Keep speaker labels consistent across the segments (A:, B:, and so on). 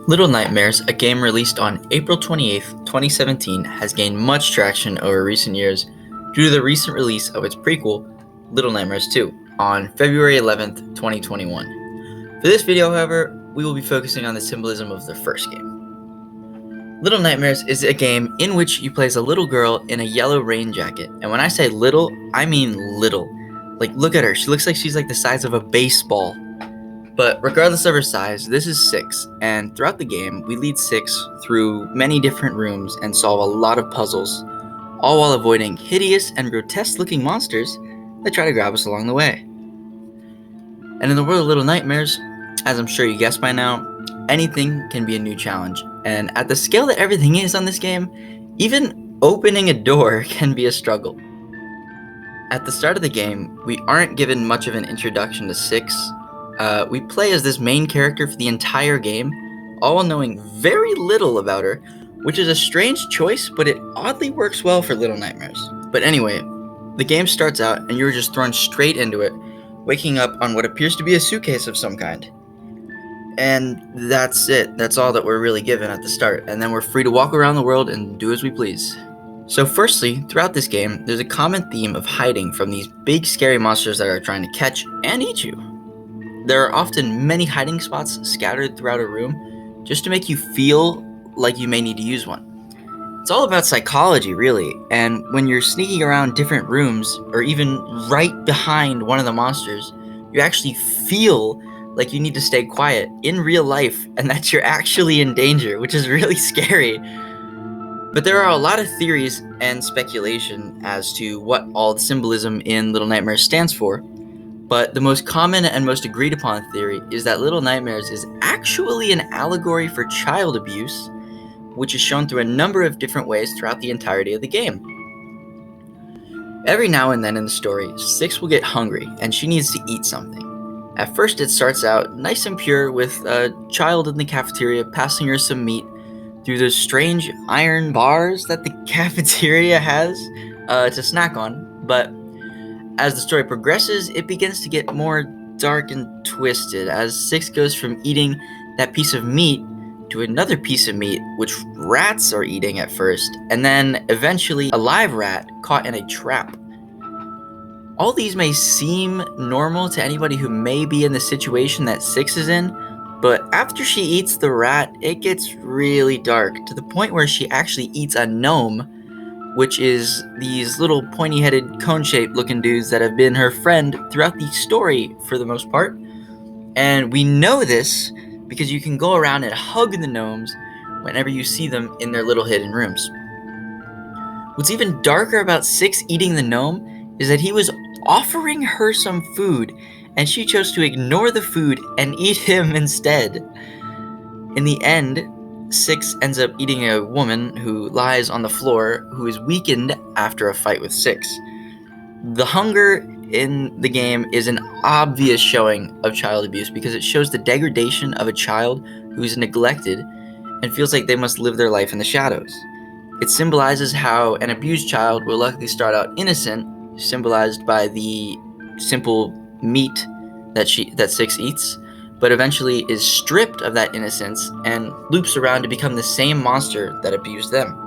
A: Little Nightmares, a game released on April 28, 2017, has gained much traction over recent years due to the recent release of its prequel, Little Nightmares 2, on February 11th, 2021. For this video, however, we will be focusing on the symbolism of the first game. Little Nightmares is a game in which you play as a little girl in a yellow rain jacket, and when I say little, I mean little. Like, look at her, she looks like she's like the size of a baseball. But regardless of her size, this is Six, and throughout the game, we lead Six through many different rooms and solve a lot of puzzles, all while avoiding hideous and grotesque-looking monsters that try to grab us along the way. And in the world of Little Nightmares, as I'm sure you guessed by now, anything can be a new challenge, and at the scale that everything is on this game, even opening a door can be a struggle. At the start of the game, we aren't given much of an introduction to Six. We play as this main character for the entire game, all while knowing very little about her, which is a strange choice, but it oddly works well for Little Nightmares. But anyway, the game starts out and you're just thrown straight into it, waking up on what appears to be a suitcase of some kind. And that's it. That's all that we're really given at the start, and then we're free to walk around the world and do as we please. So firstly, throughout this game, there's a common theme of hiding from these big scary monsters that are trying to catch and eat you. There are often many hiding spots scattered throughout a room just to make you feel like you may need to use one. It's all about psychology, really, and when you're sneaking around different rooms or even right behind one of the monsters, you actually feel like you need to stay quiet in real life and that you're actually in danger, which is really scary. But there are a lot of theories and speculation as to what all the symbolism in Little Nightmares stands for. But the most common and most agreed upon theory is that Little Nightmares is actually an allegory for child abuse, which is shown through a number of different ways throughout the entirety of the game. Every now and then in the story, Six will get hungry and she needs to eat something. At first it starts out nice and pure with a child in the cafeteria passing her some meat through those strange iron bars that the cafeteria has to snack on, but as the story progresses, it begins to get more dark and twisted as Six goes from eating that piece of meat to another piece of meat, which rats are eating at first, and then eventually a live rat caught in a trap. All these may seem normal to anybody who may be in the situation that Six is in, but after she eats the rat, it gets really dark to the point where she actually eats a gnome, which is these little pointy-headed cone-shaped looking dudes that have been her friend throughout the story for the most part. And we know this because you can go around and hug the gnomes whenever you see them in their little hidden rooms. What's even darker about Six eating the gnome is that he was offering her some food, and she chose to ignore the food and eat him instead. In the end, Six ends up eating a woman who lies on the floor who is weakened after a fight with Six. The hunger in the game is an obvious showing of child abuse because it shows the degradation of a child who is neglected and feels like they must live their life in the shadows. It symbolizes how an abused child will likely start out innocent, symbolized by the simple meat that Six eats, but eventually is stripped of that innocence and loops around to become the same monster that abused them.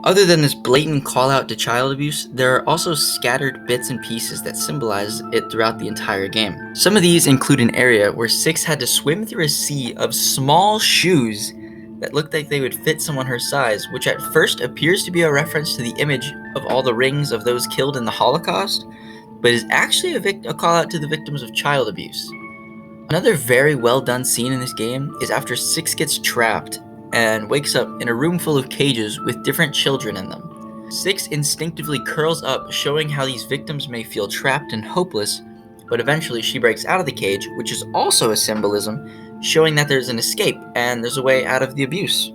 A: Other than this blatant call-out to child abuse, there are also scattered bits and pieces that symbolize it throughout the entire game. Some of these include an area where Six had to swim through a sea of small shoes that looked like they would fit someone her size, which at first appears to be a reference to the image of all the rings of those killed in the Holocaust, but is actually a call-out to the victims of child abuse. Another very well done scene in this game is after Six gets trapped and wakes up in a room full of cages with different children in them. Six instinctively curls up, showing how these victims may feel trapped and hopeless, but eventually she breaks out of the cage, which is also a symbolism, showing that there's an escape and there's a way out of the abuse.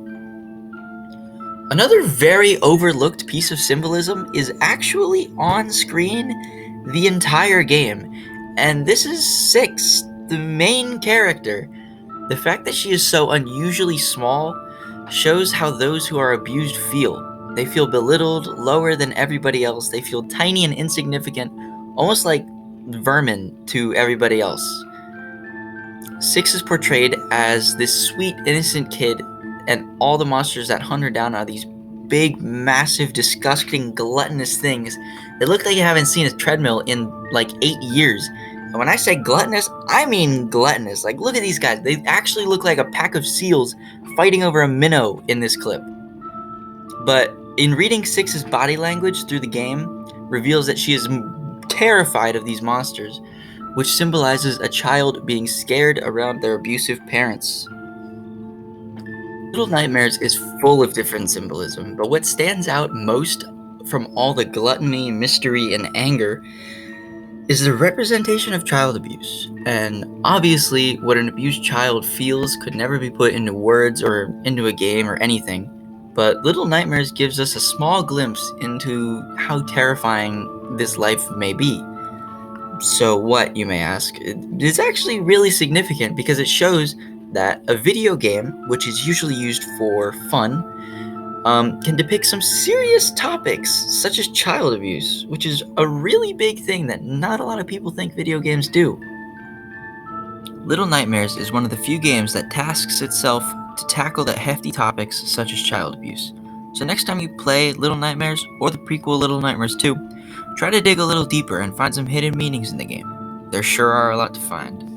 A: Another very overlooked piece of symbolism is actually on screen the entire game, and this is Six, the main character. The fact that she is so unusually small shows how those who are abused feel. They feel belittled, lower than everybody else. They feel tiny and insignificant, almost like vermin to everybody else. Six is portrayed as this sweet, innocent kid, and all the monsters that hunt her down are these big, massive, disgusting, gluttonous things. They look like you haven't seen a treadmill in like 8 years. And when I say gluttonous, I mean gluttonous. Like, look at these guys. They actually look like a pack of seals fighting over a minnow in this clip. But in reading Six's body language through the game, reveals that she is terrified of these monsters, which symbolizes a child being scared around their abusive parents. Little Nightmares is full of different symbolism, but what stands out most from all the gluttony, mystery, and anger is the representation of child abuse. And obviously, what an abused child feels could never be put into words or into a game or anything. But Little Nightmares gives us a small glimpse into how terrifying this life may be. So what, you may ask? It's actually really significant because it shows that a video game, which is usually used for fun, can depict some serious topics such as child abuse, which is a really big thing that not a lot of people think video games do. Little Nightmares is one of the few games that tasks itself to tackle the hefty topics such as child abuse. So next time you play Little Nightmares or the prequel Little Nightmares 2, try to dig a little deeper and find some hidden meanings in the game. There sure are a lot to find.